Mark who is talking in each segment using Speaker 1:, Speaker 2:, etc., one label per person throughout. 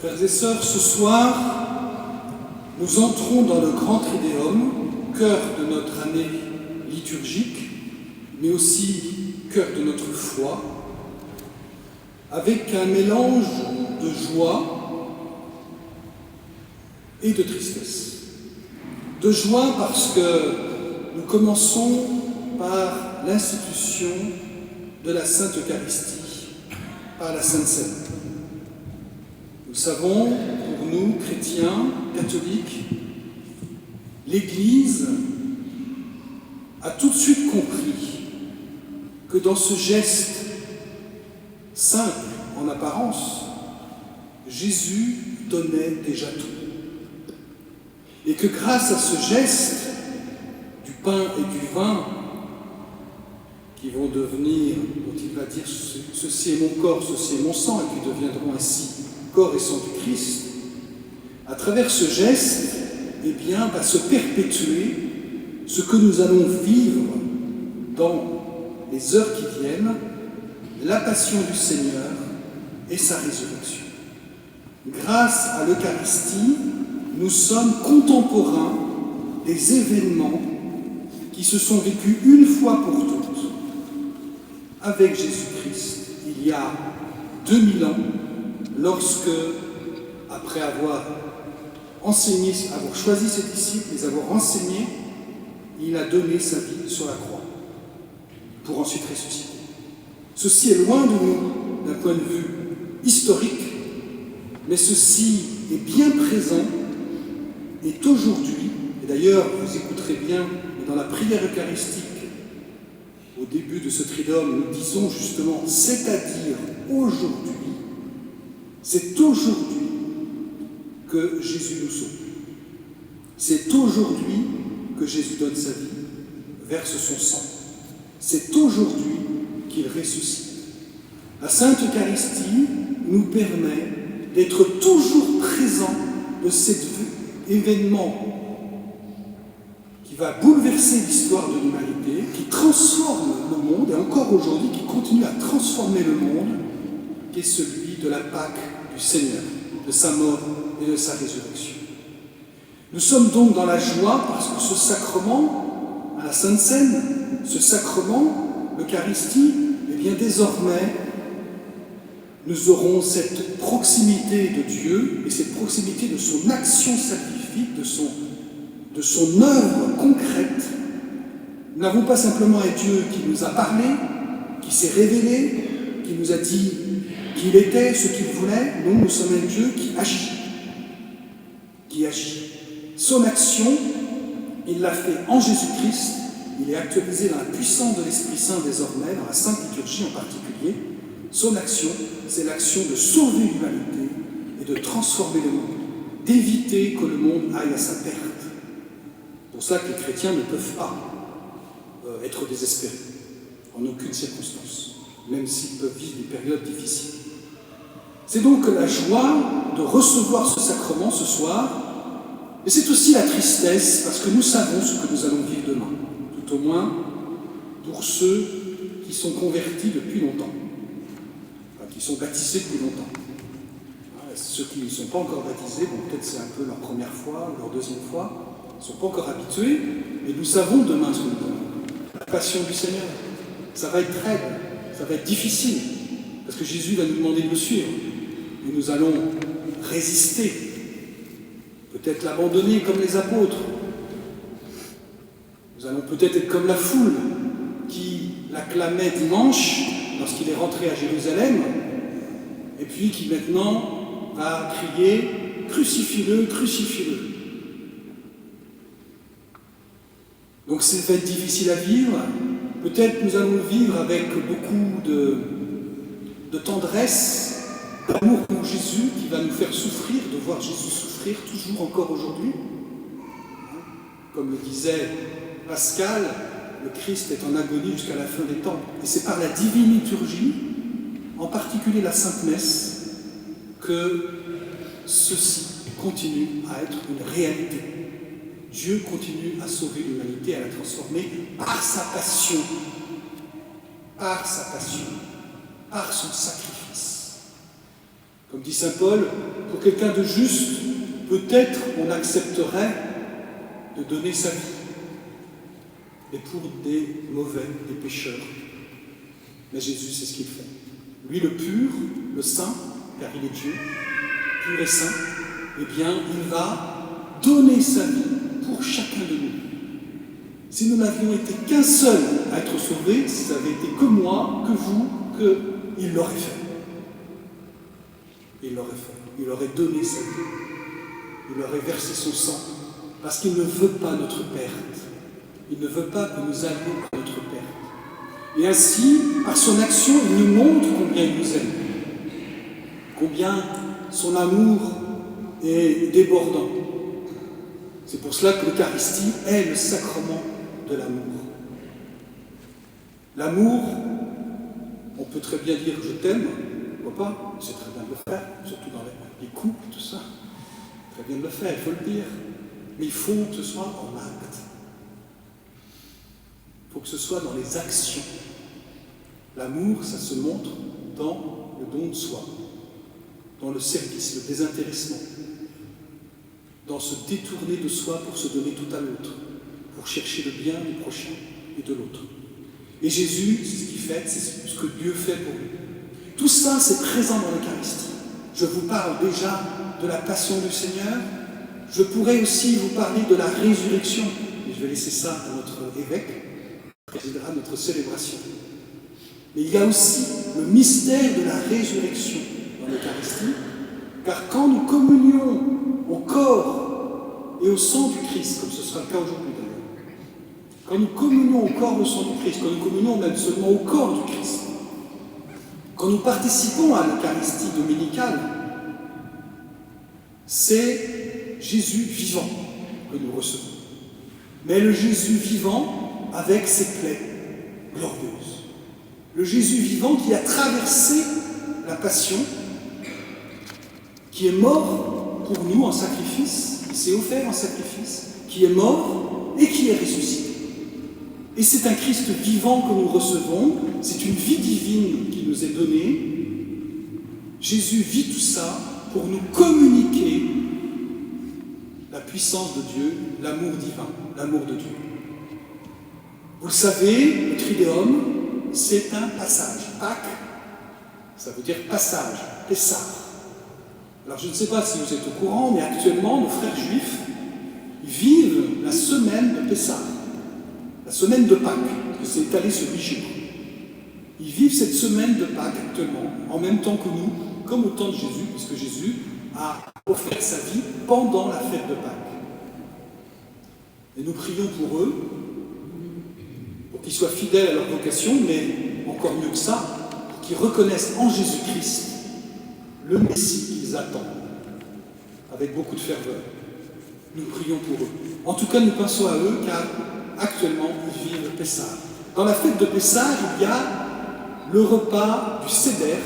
Speaker 1: Frères et sœurs, ce soir, nous entrons dans le grand Triduum, cœur de notre année liturgique, mais aussi cœur de notre foi, avec un mélange de joie et de tristesse. De joie parce que nous commençons par l'institution de la Sainte Eucharistie, par la Sainte Seine. Nous savons, pour nous, chrétiens, catholiques, l'Église a tout de suite compris que dans ce geste simple en apparence, Jésus donnait déjà tout. Et que grâce à ce geste du pain et du vin, qui vont devenir, dont il va dire « ceci est mon corps, ceci est mon sang », et qui deviendront ainsi corps et sang du Christ, à travers ce geste, eh bien, va se perpétuer ce que nous allons vivre dans les heures qui viennent, la passion du Seigneur et sa résurrection. Grâce à l'Eucharistie, nous sommes contemporains des événements qui se sont vécus une fois pour toutes avec Jésus-Christ, il y a 2000 ans, lorsque, après avoir enseigné, avoir choisi ses disciples, les avoir enseignés, il a donné sa vie sur la croix, pour ensuite ressusciter. Ceci est loin de nous, d'un point de vue historique, mais ceci est bien présent, est aujourd'hui, et d'ailleurs, vous écouterez bien, dans la prière eucharistique, au début de ce Triduum, nous disons justement, c'est-à-dire aujourd'hui, c'est aujourd'hui que Jésus nous sauve. C'est aujourd'hui que Jésus donne sa vie, verse son sang. C'est aujourd'hui qu'il ressuscite. La Sainte Eucharistie nous permet d'être toujours présents de cet événement qui va bouleverser l'histoire de l'humanité, qui transforme le monde, et encore aujourd'hui, qui continue à transformer le monde, qui est celui de la Pâque du Seigneur, de sa mort et de sa résurrection. Nous sommes donc dans la joie parce que ce sacrement, à la Sainte Seine, ce sacrement, l'Eucharistie, eh bien désormais, nous aurons cette proximité de Dieu et cette proximité de son action salvifique, de son œuvre concrète. Nous n'avons pas simplement un Dieu qui nous a parlé, qui s'est révélé, qui nous a dit qu'il était ce qu'il voulait. Non, nous sommes un Dieu qui agit. Qui agit. Son action, il l'a fait en Jésus-Christ. Il est actualisé dans la puissance de l'Esprit Saint désormais, dans la Sainte Liturgie en particulier. Son action, c'est l'action de sauver l'humanité et de transformer le monde, d'éviter que le monde aille à sa perte. C'est pour ça que les chrétiens ne peuvent pas être désespérés, en aucune circonstance, même s'ils peuvent vivre des périodes difficiles. C'est donc la joie de recevoir ce sacrement ce soir, mais c'est aussi la tristesse, parce que nous savons ce que nous allons vivre demain, tout au moins pour ceux qui sont convertis depuis longtemps, enfin, qui sont baptisés depuis longtemps. Ceux qui ne sont pas encore baptisés, bon, peut-être c'est un peu leur première fois, ou leur deuxième fois, ils ne sont pas encore habitués, mais nous savons demain ce que nous avons. La passion du Seigneur, ça va être raide, ça va être difficile, parce que Jésus va nous demander de le suivre, et nous allons résister, peut-être l'abandonner comme les apôtres, nous allons peut-être être comme la foule qui l'acclamait dimanche lorsqu'il est rentré à Jérusalem, et puis qui maintenant va crier « Crucifie-le, crucifie-le ». Donc ça va être difficile à vivre. Peut-être nous allons le vivre avec beaucoup de tendresse, d'amour pour Jésus qui va nous faire souffrir, de voir Jésus souffrir toujours encore aujourd'hui. Comme le disait Pascal, le Christ est en agonie jusqu'à la fin des temps. Et c'est par la divine liturgie, en particulier la Sainte Messe, que ceci continue à être une réalité. Dieu continue à sauver l'humanité, à la transformer par sa passion, par son sacrifice. Comme dit saint Paul, pour quelqu'un de juste, peut-être on accepterait de donner sa vie. Mais pour des mauvais, des pécheurs, mais Jésus, c'est ce qu'il fait. Lui, le pur, le saint, car il est Dieu, pur et saint, eh bien, il va donner sa vie pour chacun de nous. Si nous n'avions été qu'un seul à être sauvé, si ça avait été que moi, que vous, il l'aurait fait. Il l'aurait fait. Il aurait donné sa vie. Il aurait versé son sang. Parce qu'il ne veut pas notre perte. Il ne veut pas que nous allions à notre perte. Et ainsi, par son action, il nous montre combien il nous aime. Combien son amour est débordant. C'est pour cela que l'Eucharistie est le sacrement de l'amour. L'amour, on peut très bien dire « je t'aime », pourquoi pas, c'est très bien de le faire, surtout dans les couples, tout ça. Très bien de le faire, il faut le dire. Mais il faut que ce soit en acte. Il faut que ce soit dans les actions. L'amour, ça se montre dans le don de soi, dans le service, le désintéressement, dans se détourner de soi pour se donner tout à l'autre, pour chercher le bien du prochain et de l'autre. Et Jésus, c'est ce qu'il fait, c'est ce que Dieu fait pour nous. Tout ça, c'est présent dans l'Eucharistie. Je vous parle déjà de la passion du Seigneur. Je pourrais aussi vous parler de la résurrection. Et je vais laisser ça à notre évêque, qui présidera notre célébration. Mais il y a aussi le mystère de la résurrection dans l'Eucharistie, car quand nous communions au corps et au sang du Christ, comme ce sera le cas aujourd'hui d'ailleurs, quand nous communions au corps et au sang du Christ, quand nous communions même seulement au corps du Christ, quand nous participons à l'Eucharistie dominicale, c'est Jésus vivant que nous recevons. Mais le Jésus vivant avec ses plaies glorieuses. Le Jésus vivant qui a traversé la passion, qui est mort pour nous en sacrifice, qui s'est offert en sacrifice, qui est mort et qui est ressuscité. Et c'est un Christ vivant que nous recevons, c'est une vie divine qui nous est donnée. Jésus vit tout ça pour nous communiquer la puissance de Dieu, l'amour divin, l'amour de Dieu. Vous le savez, le Trideum, c'est un passage. Pâques, ça veut dire passage, Pessah. Alors je ne sais pas si vous êtes au courant, mais actuellement, nos frères juifs vivent la semaine de Pessah, la semaine de Pâques, parce que c'est étalé sur 8 jours. Ils vivent cette semaine de Pâques actuellement, en même temps que nous, comme au temps de Jésus, puisque Jésus a offert sa vie pendant la fête de Pâques. Et nous prions pour eux, pour qu'ils soient fidèles à leur vocation, mais encore mieux que ça, pour qu'ils reconnaissent en Jésus-Christ le Messie qu'ils attendent, avec beaucoup de ferveur. Nous prions pour eux. En tout cas, nous pensons à eux, car actuellement, ils vivent Pessah. Dans la fête de Pessah, il y a le repas du Seder,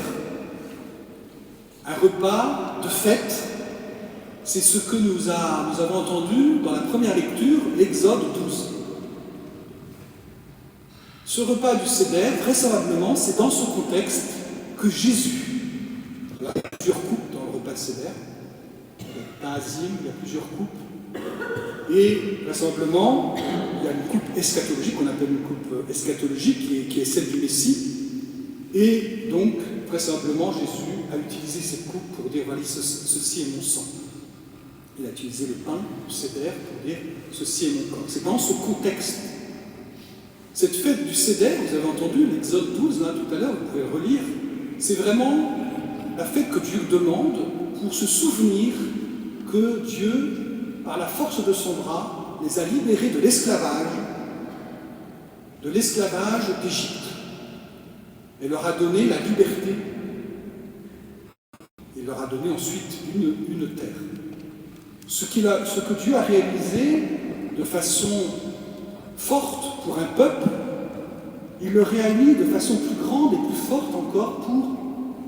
Speaker 1: un repas de fête. C'est ce que nous avons entendu dans la première lecture, l'Exode 12. Ce repas du Seder, vraisemblablement, c'est dans ce contexte que Jésus, il y a plusieurs coupes dans le repas de Seder, il y a Ta'azim, il y a plusieurs coupes, et vraisemblablement, il y a une coupe eschatologique, qu'on appelle une coupe eschatologique, qui est celle du Messie, et donc, vraisemblablement, Jésus a utilisé cette coupe pour dire, voilà, ceci est mon sang. Il a utilisé le pain, le Seder, pour dire, ceci est mon corps. C'est dans ce contexte. Cette fête du Seder, vous avez entendu l'Exode 12, là, tout à l'heure, vous pouvez le relire, c'est vraiment la fête que Dieu demande pour se souvenir que Dieu, par la force de son bras, les a libérés de l'esclavage d'Égypte, et leur a donné la liberté. Il leur a donné ensuite une terre. Ce que Dieu a réalisé de façon forte pour un peuple, il le réalise de façon plus grande et plus forte encore pour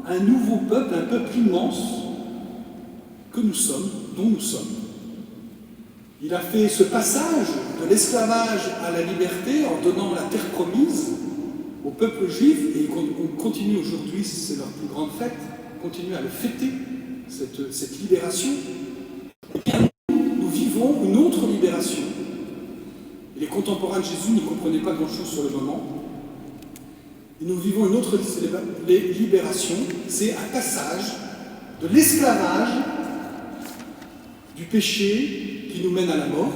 Speaker 1: un nouveau peuple, un peuple immense que nous sommes, dont nous sommes. Il a fait ce passage de l'esclavage à la liberté en donnant la terre promise au peuple juif, et on continue aujourd'hui, c'est leur plus grande fête, continue à le fêter cette libération, eh bien, nous vivons une autre libération. Les contemporains de Jésus n'y comprenaient pas grand-chose sur le moment. Et nous vivons une autre libération, c'est un passage de l'esclavage, du péché qui nous mène à la mort.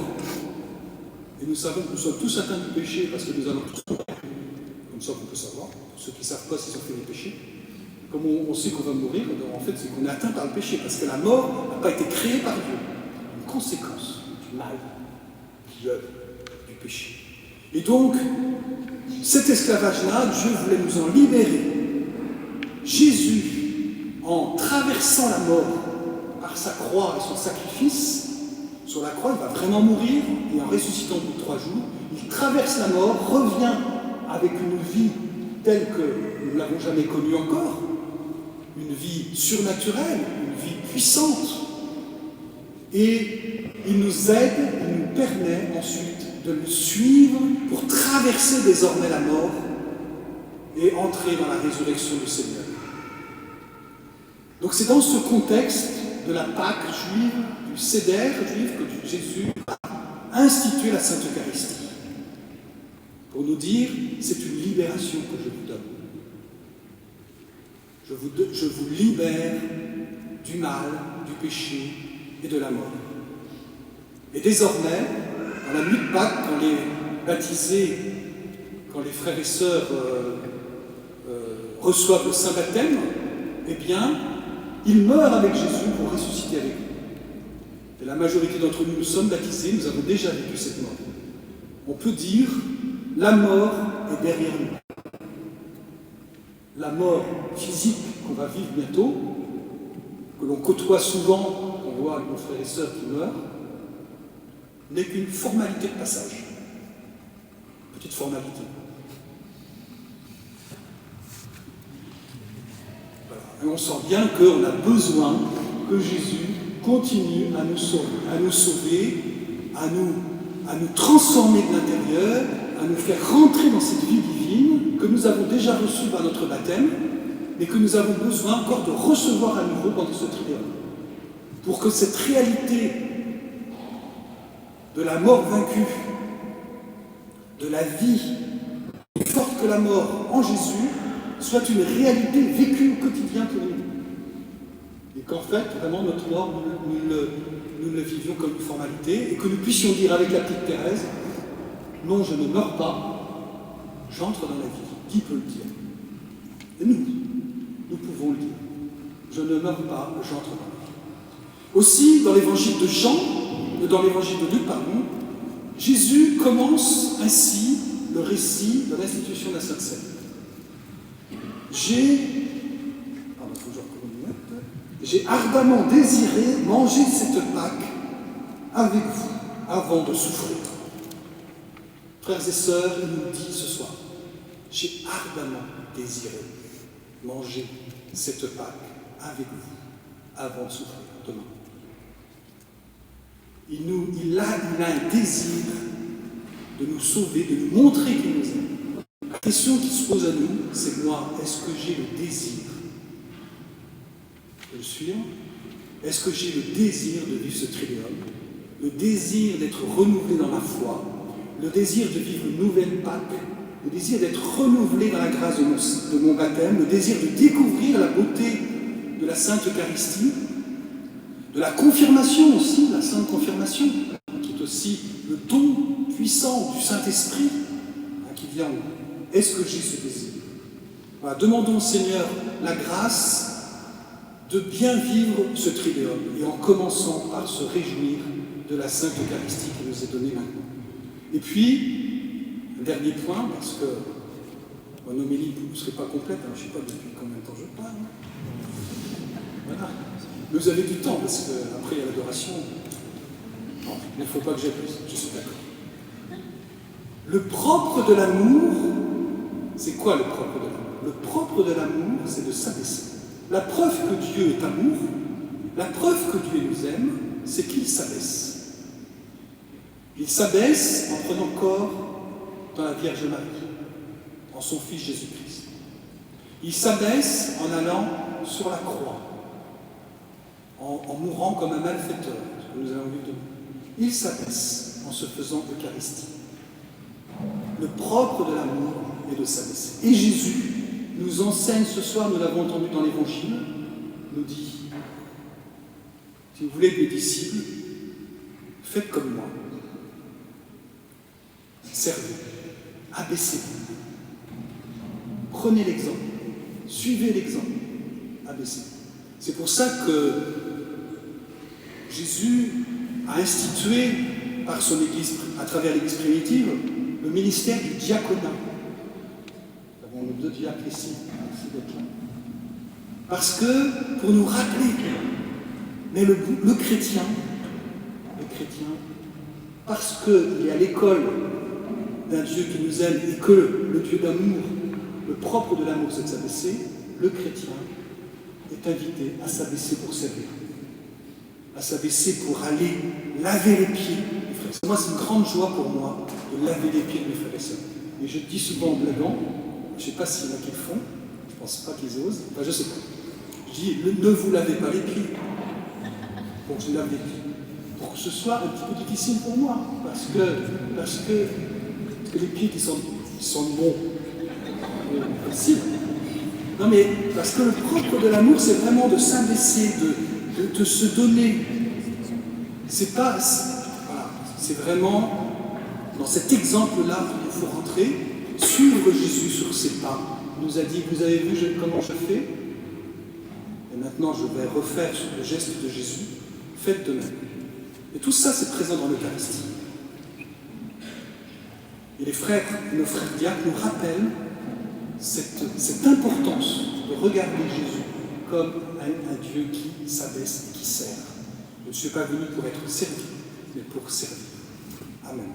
Speaker 1: Et nous savons que nous sommes tous atteints du péché parce que nous allons tous mourir. Comme ça, on peut savoir. Pour ceux qui ne savent pas s'ils ont fait des péchés. Comme on sait qu'on va mourir, en fait, c'est qu'on est atteint par le péché. Parce que la mort n'a pas été créée par Dieu. Une conséquence du mal, du péché. Et donc, cet esclavage-là, Dieu voulait nous en libérer. Jésus, en traversant la mort par sa croix et son sacrifice, sur la croix, il va vraiment mourir, et en ressuscitant au bout de 3 jours, il traverse la mort, revient avec une vie telle que nous ne l'avons jamais connue encore, une vie surnaturelle, une vie puissante, et il nous aide, il nous permet ensuite de le suivre pour traverser désormais la mort et entrer dans la résurrection du Seigneur. Donc c'est dans ce contexte de la Pâque juive, du Seder juif, que Jésus a institué la Sainte Eucharistie. Pour nous dire, c'est une libération que je vous donne. Je vous libère du mal, du péché et de la mort. Et désormais, dans la nuit de Pâques, quand les baptisés, quand les frères et sœurs reçoivent le Saint Baptême, eh bien, ils meurent avec Jésus pour ressusciter avec lui. Et la majorité d'entre nous sommes baptisés, nous avons déjà vécu cette mort. On peut dire, la mort est derrière nous. La mort physique qu'on va vivre bientôt, que l'on côtoie souvent, qu'on voit nos frères et sœurs qui meurent, n'est qu'une formalité de passage. Petite formalité. Voilà. Et on sent bien qu'on a besoin que Jésus continue à nous sauver, à nous transformer de l'intérieur, à nous faire rentrer dans cette vie divine que nous avons déjà reçue par notre baptême, mais que nous avons besoin encore de recevoir à nouveau pendant ce triduum. Pour que cette réalité de la mort vaincue, de la vie plus forte que la mort en Jésus, soit une réalité vécue au quotidien pour nous. Et qu'en fait, vraiment, notre mort, nous le vivions comme une formalité, et que nous puissions dire avec la petite Thérèse, non, je ne meurs pas, j'entre dans la vie. Qui peut le dire? Et nous pouvons le dire. Je ne meurs pas, j'entre dans la vie. Aussi, dans l'évangile de Jean, dans l'évangile de Luc, pardon, Jésus commence ainsi le récit de l'institution de la Sainte Seine. J'ai ardemment désiré manger cette Pâque avec vous avant de souffrir. Frères et sœurs, il nous dit ce soir, j'ai ardemment désiré manger cette Pâque avec vous avant de souffrir demain. Il a un désir de nous sauver, de nous montrer qu'il nous aime. La question qui se pose à nous, c'est moi, est-ce que j'ai le désir de le suivre? Est-ce que j'ai le désir de vivre ce triduum? Le désir d'être renouvelé dans la foi, le désir de vivre une nouvelle Pâque, le désir d'être renouvelé dans la grâce de mon baptême, le désir de découvrir la beauté de la Sainte Eucharistie, de la confirmation aussi, la Sainte Confirmation, qui est aussi le don puissant du Saint-Esprit qui vient. Est-ce que j'ai ce désir? Voilà, demandons au Seigneur la grâce de bien vivre ce triduum, et en commençant par se réjouir de la Sainte Eucharistie qui nous est donnée maintenant. Et puis, un dernier point, parce que mon homélie ne serait pas complète, je ne sais pas depuis combien de temps je parle. Voilà. Mais vous avez du temps, parce qu'après il y a l'adoration. Non, il ne faut pas que j'abuse, je suis d'accord. Le propre de l'amour, c'est quoi le propre de l'amour? Le propre de l'amour, c'est de s'abaisser. La preuve que Dieu est amour, la preuve que Dieu nous aime, c'est qu'il s'abaisse. Il s'abaisse en prenant corps dans la Vierge Marie, en son Fils Jésus-Christ. Il s'abaisse en allant sur la croix. en mourant comme un malfaiteur, ce que nous avons vu de lui. Il s'abaisse en se faisant Eucharistie. Le propre de l'amour est de s'abaisser. Et Jésus nous enseigne ce soir, nous l'avons entendu dans l'Évangile, nous dit, si vous voulez être mes disciples, faites comme moi. Servez, abaissez-vous. Prenez l'exemple, suivez l'exemple, abaissez-vous. C'est pour ça que Jésus a institué par son Église, à travers l'Église primitive, le ministère du diaconat. Nous avons nos deux diacres ici, merci d'être là. Parce que, pour nous rappeler, mais le chrétien, parce qu'il est à l'école d'un Dieu qui nous aime et que le Dieu d'amour, le propre de l'amour, c'est de s'abaisser, le chrétien est invité à s'abaisser pour servir, à s'abaisser pour aller laver les pieds des frères et sœurs. Moi, c'est une grande joie pour moi de laver les pieds de mes frères et sœurs. Et je dis souvent en blaguant, je ne sais pas s'il y en a qui le font, je ne pense pas qu'ils osent, enfin je ne sais pas. Je dis, ne vous lavez pas les pieds, pour que je lave les pieds. Pour que ce soit un petit peu difficile pour moi, parce que les pieds qui sont bons, facile. Non mais, parce que le propre de l'amour, c'est vraiment de s'abaisser, de se donner. C'est pas... Voilà, c'est vraiment dans cet exemple-là qu'il faut rentrer, suivre Jésus sur ses pas. Il nous a dit, vous avez vu comment je fais? Et maintenant, je vais refaire le geste de Jésus. Faites de même. Et tout ça, c'est présent dans l'Eucharistie. Et les frères, nos frères diacres nous rappellent cette importance de regarder Jésus comme un Dieu qui s'abaisse et qui sert. Je ne suis pas venu pour être servi, mais pour servir. Amen.